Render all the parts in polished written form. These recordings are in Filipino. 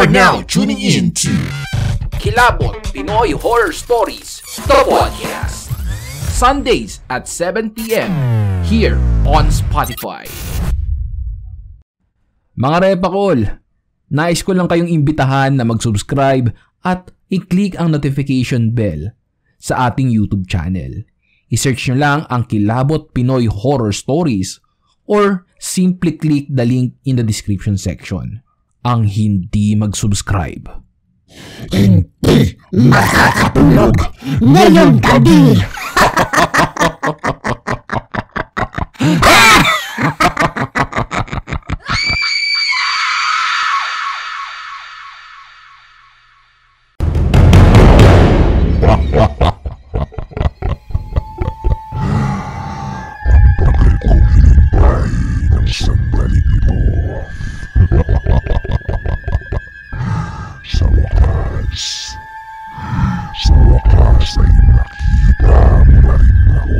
now tuning in to Kilabot Pinoy Horror Stories, the podcast. Sundays at 7 p.m. here on Spotify. Mga repakol, nais ko lang kayong imbitahan na mag-subscribe at i-click ang notification bell sa ating YouTube channel. I-search nyo lang ang Kilabot Pinoy Horror Stories or simply click the link in the description section. Ang hindi mag-subscribe, Hindi makakatulog ngayong gabi. Sa wakas ay nakita mo na rin ako.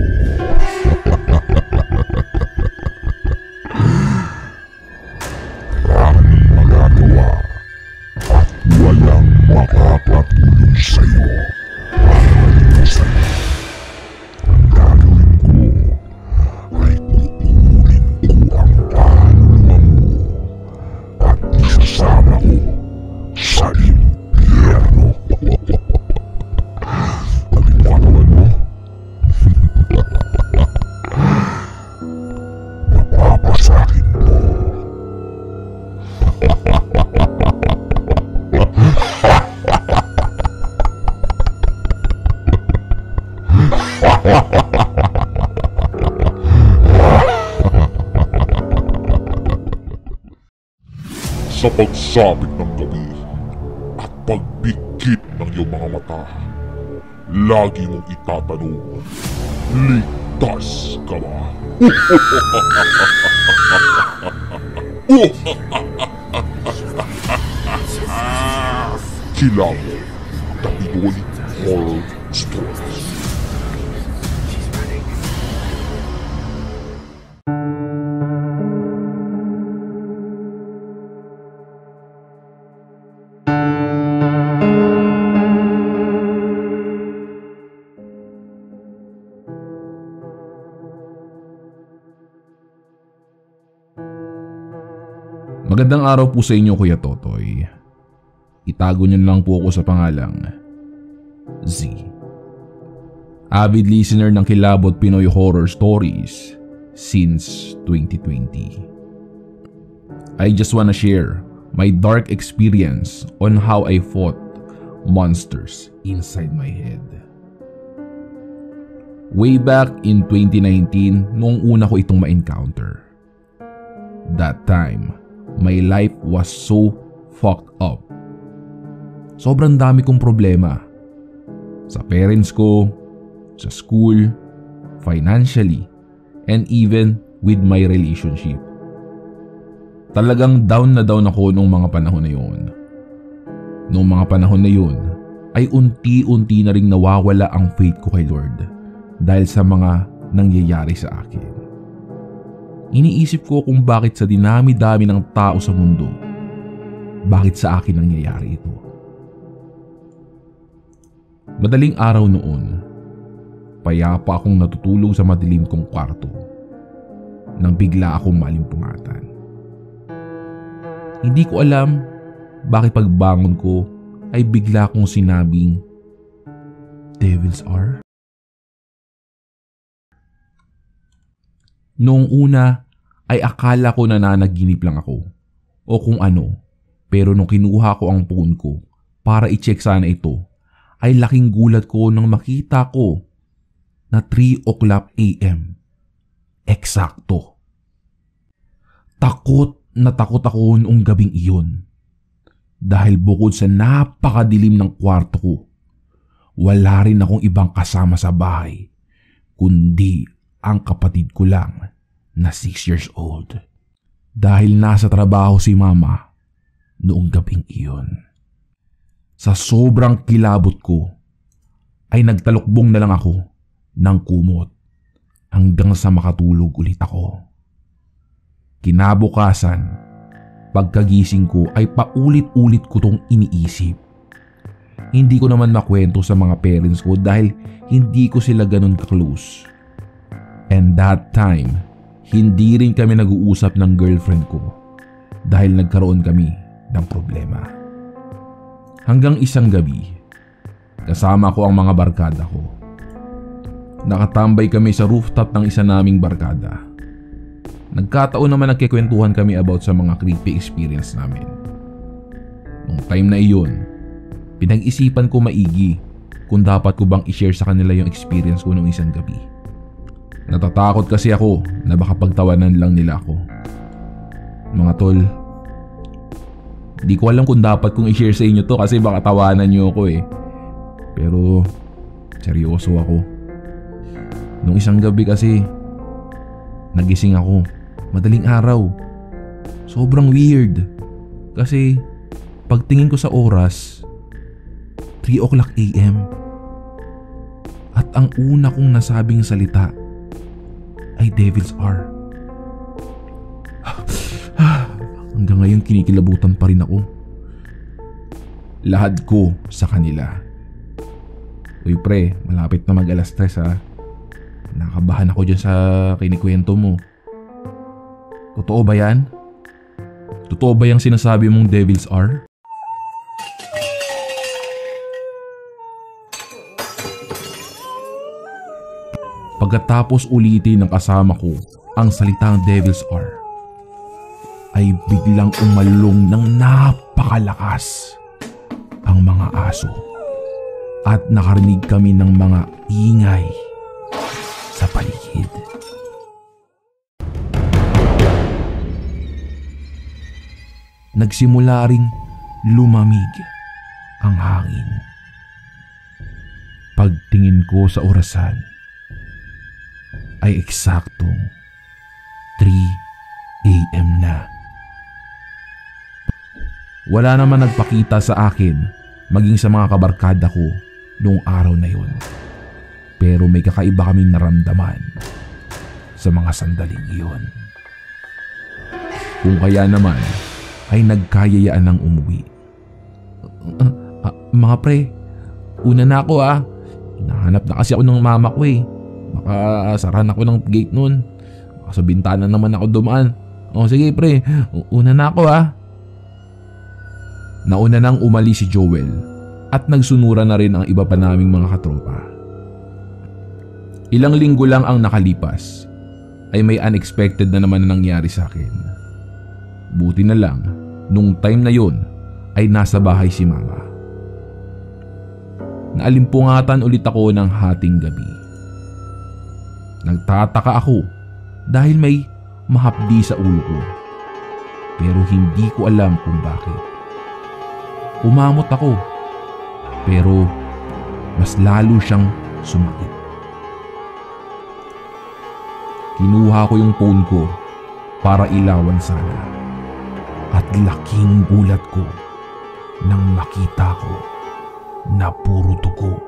Maraming magagawa at walang makakatulong sa'yo para malimusan. Ang gagawin ko ay kukunin ko ang kaluluwa mo at isasama ko sa impyerno. Mapapasakin mo. Sa pagsabit ng gabi at pagbigkit ng iyong mga mata, lagi mong itatanong, ligtas ka ba? Kilabot, the Pinoy Horror Stories. Magandang araw po sa inyo, Kuya Totoy. Itago niyo lang po ako sa pangalang Z. Avid listener ng Kilabot Pinoy Horror Stories since 2020. I just wanna share my dark experience on how I fought monsters inside my head. Way back in 2019, noong una ko itong ma-encounter. That time, my life was so fucked up. Sobrang dami kong problema. Sa parents ko, sa school, financially, and even with my relationship. Talagang down na down ako noong mga panahon na yun. Noong mga panahon na yun, ay unti-unti na ring nawawala ang faith ko kay Lord dahil sa mga nangyayari sa akin. Iniisip ko kung bakit sa dinami-dami ng tao sa mundo, bakit sa akin nangyayari ito. Madaling araw noon, payapa akong natutulog sa madilim kong kwarto nang bigla akong malimpungatan. Hindi ko alam bakit pagbangon ko ay bigla akong sinabing, "Devils are?" Noong una ay akala ko na nanaginip lang ako o kung ano, pero nung kinuha ko ang phone ko para i-check sana ito, ay laking gulat ko nang makita ko na 3 o'clock a.m. Eksakto. Takot na takot ako noong gabing iyon dahil bukod sa napakadilim ng kwarto ko, wala rin akong ibang kasama sa bahay kundi ang kapatid ko lang na 6 years old. Dahil nasa trabaho si mama noong gabing iyon. Sa sobrang kilabot ko, ay nagtalukbong na lang ako ng kumot hanggang sa makatulog ulit ako. Kinabukasan Pagkagising ko ay paulit-ulit ko tong iniisip. Hindi ko naman makwento sa mga parents ko dahil hindi ko sila ganun ka-close. And that time, hindi rin kami nag-uusap ng girlfriend ko dahil nagkaroon kami ng problema. Hanggang isang gabi, kasama ko ang mga barkada ko. Nakatambay kami sa rooftop ng isa naming barkada. Nagkataon naman nagkikwentuhan kami about sa mga creepy experience namin. Nung time na iyon, pinag-isipan ko maigi kung dapat ko bang i-share sa kanila yung experience ko nung isang gabi. Natatakot kasi ako na baka pagtawanan lang nila ako. Mga tol, di ko alam kung dapat kong i-share sa inyo to kasi baka tawanan nyo ako eh. Pero seryoso ako. Nung isang gabi kasi, nagising ako. Madaling araw. Sobrang weird. Kasi pagtingin ko sa oras, 3 o'clock AM. At ang una kong nasabing salita ay Devil's R. Hanggang ngayon kinikilabutan pa rin ako. Lahad ko sa kanila. Uy pre, malapit na mag-alas 3 ha. Nakabahan ako dyan sa kinikwento mo. Totoo ba yan? Totoo ba yung sinasabi mong Devil's R? Pagkatapos ulitin ng kasama ko ang salitang Devil's R, ay biglang umalong ng napakalakas ang mga aso at nakarinig kami ng mga ingay sa paligid. Nagsimula ring lumamig ang hangin. Pagtingin ko sa orasan ay eksaktong 3 AM na. Wala naman nagpakita sa akin maging sa mga kabarkada ko noong araw na yun. Pero may kakaiba kaming naramdaman sa mga sandaling iyon. Kung kaya naman ay nagkayayaan ng umuwi. Mga pre, una na ako ah. Hinahanap na kasi ako ng mama ko eh. Baka sarahan ako ng gate nun. Baka sa bintana naman ako dumaan. O sige pre, una na ako ah. Nauna nang umalis si Joel at nagsunura na rin ang iba pa naming mga katropa. Ilang linggo lang ang nakalipas ay may unexpected na naman na nangyari sa akin. Buti na lang, nung time na yon ay nasa bahay si mama. Naalimpungatan ulit ako ng hating gabi. Nagtataka ako dahil may mahapdi sa ulo ko. Pero hindi ko alam kung bakit. Umamot ako, pero mas lalo siyang sumakit. Kinuha ko yung phone ko para ilawan sana. At laking gulat ko nang makita ko na puro dugo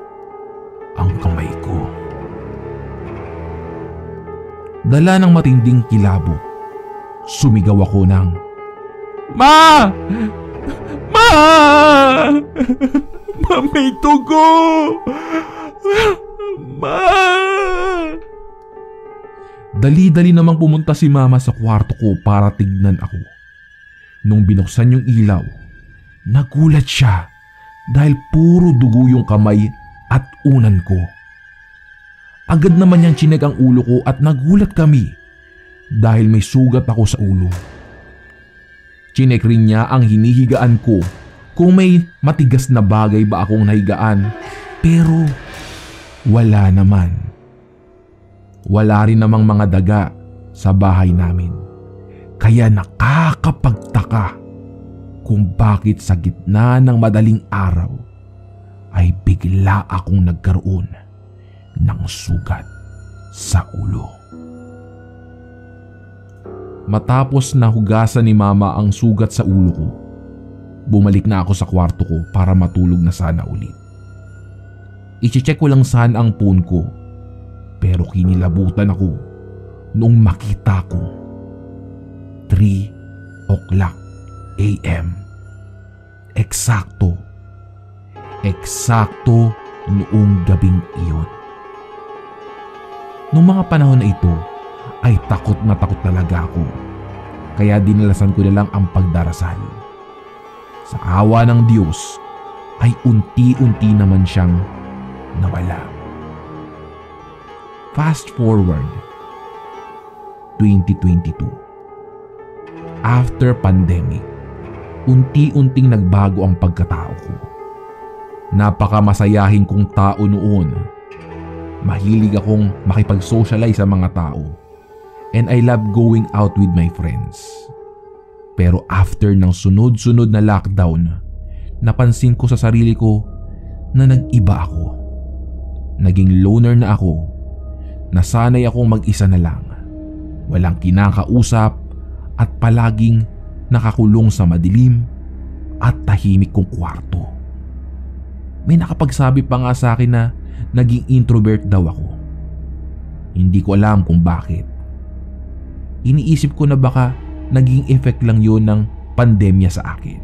ang kamay ko. Dala ng matinding kilabot, sumigaw ako ng, "Ma! Ma! Ma, may dugo! Ma!" Dali-dali namang pumunta si mama sa kwarto ko para tignan ako. Nung binuksan yung ilaw, nagulat siya dahil puro dugo yung kamay at unan ko. Agad naman niyang chinek ang ulo ko at nagulat kami dahil may sugat ako sa ulo. Chinek rin niya ang hinihigaan ko kung may matigas na bagay ba akong nahigaan, pero wala naman. Wala rin namang mga daga sa bahay namin. Kaya nakakapagtaka kung bakit sa gitna ng madaling araw ay bigla akong nagkaroon ng sugat sa ulo. Matapos na hugasan ni mama ang sugat sa ulo ko, bumalik na ako sa kwarto ko para matulog na sana ulit. I-check ko lang sana ang phone ko, pero kinilabutan ako nung makita ko 3 o'clock a.m. Eksakto noong gabing iyon. Noong mga panahon na ito ay takot talaga ako. Kaya dinalasan ko na lang ang pagdarasal. Sa awa ng Diyos ay unti-unti naman siyang nawala. Fast forward 2022. After pandemic, unti-unting nagbago ang pagkatao ko. Napakamasayahin kong tao noon. Mahilig akong makipag-socialize sa mga tao. And I love going out with my friends. Pero after ng sunod-sunod na lockdown, napansin ko sa sarili ko na nag-iba ako. Naging loner na ako. Nasanay akong mag-isa na lang. Walang kinakausap at palaging nakakulong sa madilim at tahimik kong kwarto. May nakapagsabi pa nga sa akin na naging introvert daw ako. Hindi ko alam kung bakit. Iniisip ko na baka naging effect lang yun ng pandemya sa akin.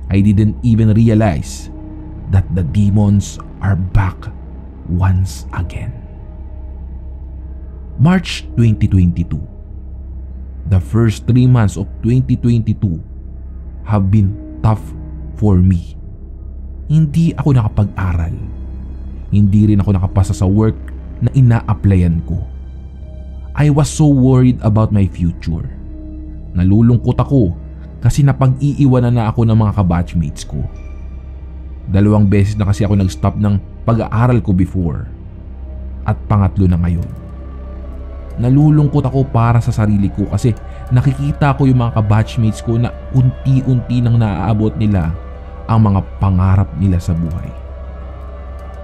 I didn't even realize that the demons are back once again. March 2022. The first 3 months of 2022 have been tough for me. Hindi ako nakapag-aral. Hindi rin ako nakapasa sa work na ina-applyan ko. I was so worried about my future. Nalulungkot ako kasi napag-iiwanan na ako ng mga kabatchmates ko. 2 beses na kasi ako nag-stop ng pag-aaral ko before. At pangatlo na ngayon. Nalulungkot ako para sa sarili ko kasi nakikita ko yung mga kabatchmates ko na unti-unti nang naaabot nila ang mga pangarap nila sa buhay.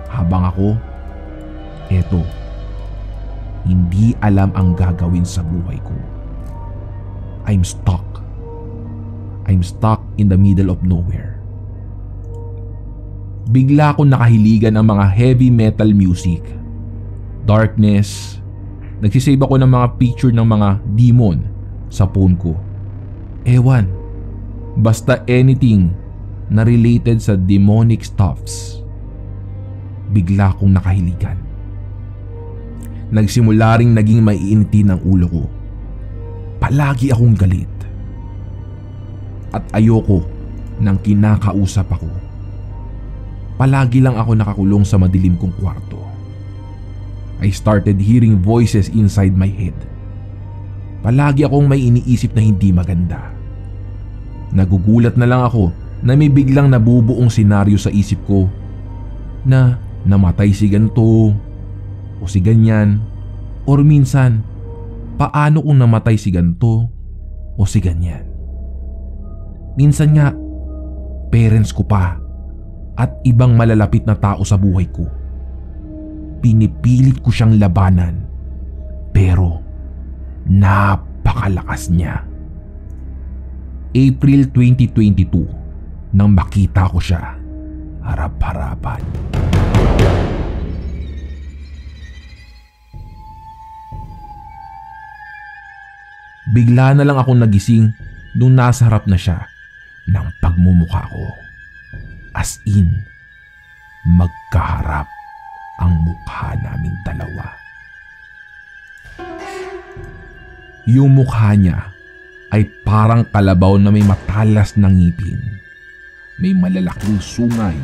Habang ako, eto, hindi alam ang gagawin sa buhay ko. I'm stuck. I'm stuck in the middle of nowhere. Bigla akong nakahiligan ng mga heavy metal music. Darkness. Nagsisave ako ng mga picture ng mga demon sa phone ko. Ewan. Basta anything na related sa demonic stuffs. Bigla akong nakahiligan. Nagsimula ring naging maiinitin ang ulo ko. Palagi akong galit. At ayoko nang kinakausap ako. Palagi lang ako nakakulong sa madilim kong kwarto. I started hearing voices inside my head. Palagi akong may iniisip na hindi maganda. Nagugulat na lang ako na may biglang nabubuong senaryo sa isip ko na namatay si ganito o si ganyan, or minsan paano kung namatay si ganito o si ganyan. Minsan nga parents ko pa at ibang malalapit na tao sa buhay ko. Pinipilit ko siyang labanan pero napakalakas niya. April 2022 nang makita ko siya harap-harapan. Bigla na lang akong nagising nung nasa harap na siya ng pagmumukha ko. As in, magkaharap ang mukha naming dalawa. Yung mukha niya ay parang kalabaw na may matalas na ngipin. May malalaking sungay,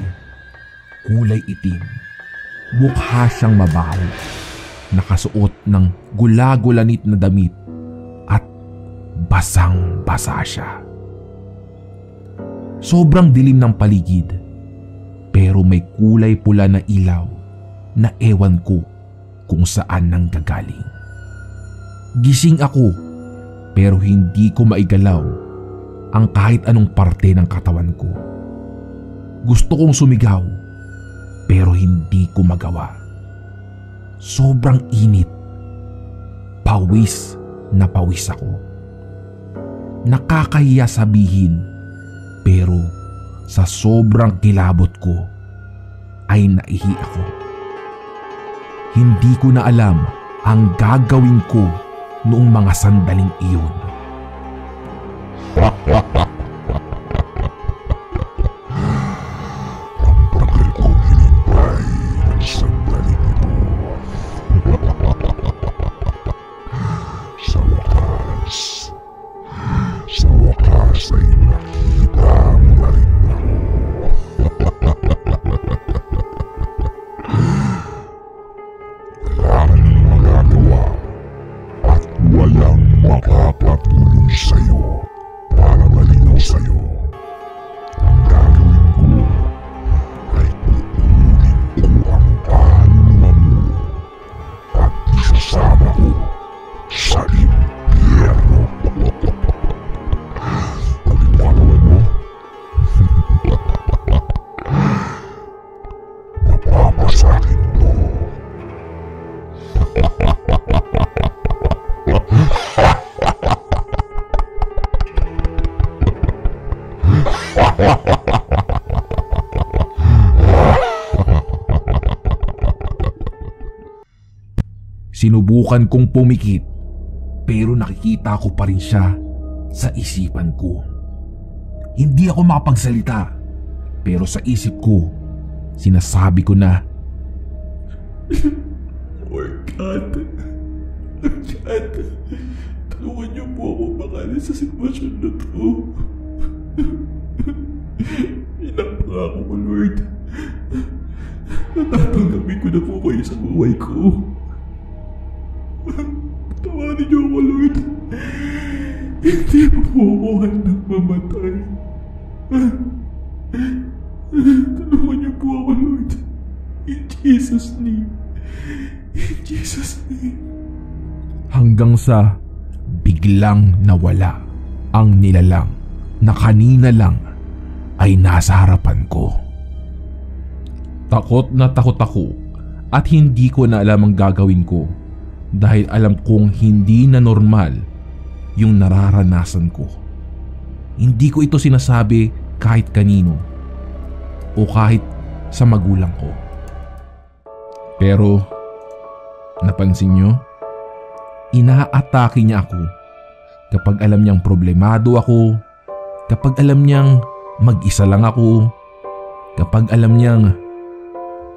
kulay itim. Mukha siyang mabaho, nakasuot ng gula-gulanit na damit at basang-basa siya. Sobrang dilim ng paligid pero may kulay pula na ilaw na ewan ko kung saan nang gagaling. Gising ako pero hindi ko maigalaw ang kahit anong parte ng katawan ko. Gusto kong sumigaw pero hindi ko magawa. Sobrang init. Pawis na pawis ako. Nakakahiya sabihin pero sa sobrang kilabot ko ay naihi ako. Hindi ko na alam ang gagawin ko noong mga sandaling iyon. Sa'y nakita mo na rin ako. Wala kang magagawa at walang makakatulong sa'yo para malinaw sa'yo. Ang gagawin ko ay kukunin ko ang kaluluwa mo at isasama ko sa impyerno. Alin mo katawan mo? Mapapasakin mo. Sinubukan kong pumikit pero nakikita ko pa rin siya sa isipan ko. Hindi ako makapagsalita pero sa isip ko, sinasabi ko na, Lord God, tulungan niyo po ako makalis sa sitwasyon na to. Pinapangako ko, Lord. Natatanggapin ko na po kayo sa buhay ko. Tawanin niyo ako, Lord. Hindi po ako handang mamatay. Tulungan niyo po ako, Lord. In Jesus' name. In Jesus' name. hanggang sa biglang nawala ang nilalang na kanina lang ay nasa harapan ko. Takot na takot ako at hindi ko na alam ang gagawin ko dahil alam kong hindi na normal yung nararanasan ko. Hindi ko ito sinasabi kahit kanino o kahit sa magulang ko. Pero napansin nyo? Inaatake niya ako kapag alam niyang problemado ako, kapag alam niyang mag-isa lang ako, kapag alam niyang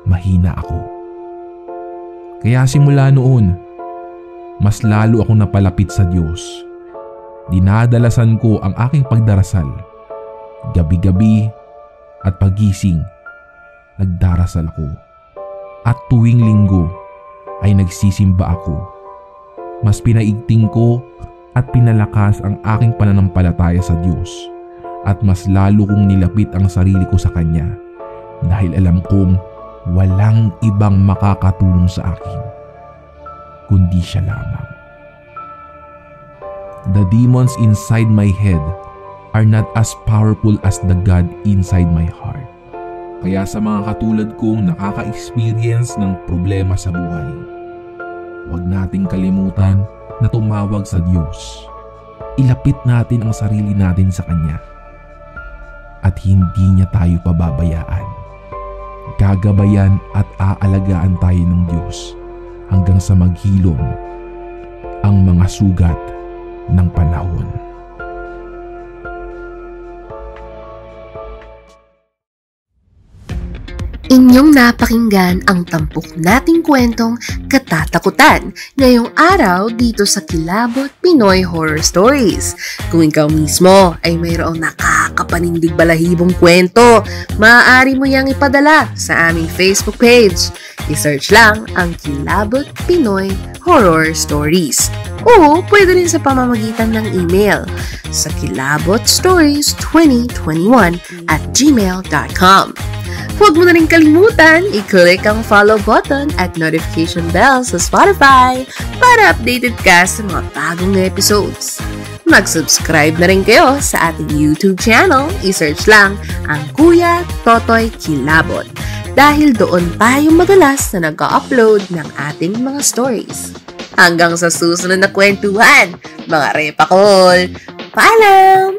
mahina ako. Kaya simula noon, mas lalo akong napalapit sa Diyos. Dinadalasan ko ang aking pagdarasal. Gabi-gabi at pagising, nagdarasal ako. At tuwing linggo ay nagsisimba ako. Mas pinaigting ko at pinalakas ang aking pananampalataya sa Diyos. At mas lalo kong nilapit ang sarili ko sa Kanya dahil alam kong walang ibang makakatulong sa akin kundi siya lamang. The demons inside my head are not as powerful as the God inside my heart. Kaya sa mga katulad kong nakaka-experience ng problema sa buhay, huwag nating kalimutan na tumawag sa Diyos. Ilapit natin ang sarili natin sa Kanya at hindi niya tayo pababayaan. Gagabayan at aalagaan tayo ng Diyos hanggang sa maghilom ang mga sugat ng panahon. Inyong napakinggan ang tampok nating kwentong katatakutan ngayong araw dito sa Kilabot Pinoy Horror Stories. Kung ikaw mismo ay mayroong nakakapanindig balahibong kwento, maaari mo yang ipadala sa aming Facebook page. I-search lang ang Kilabot Pinoy Horror Stories. O pwede rin sa pamamagitan ng email sa kilabotstories2021@gmail.com. Huwag mo na rin kalimutan i-click ang follow button at notification bell sa Spotify para updated ka sa mga bagong episodes. Mag-subscribe na rin kayo sa ating YouTube channel. I-search lang ang Kuya Totoy Kilabot dahil doon tayo madalas na nag-upload ng ating mga stories. Hanggang sa susunod na kwentuhan, mga repakol! Paalam!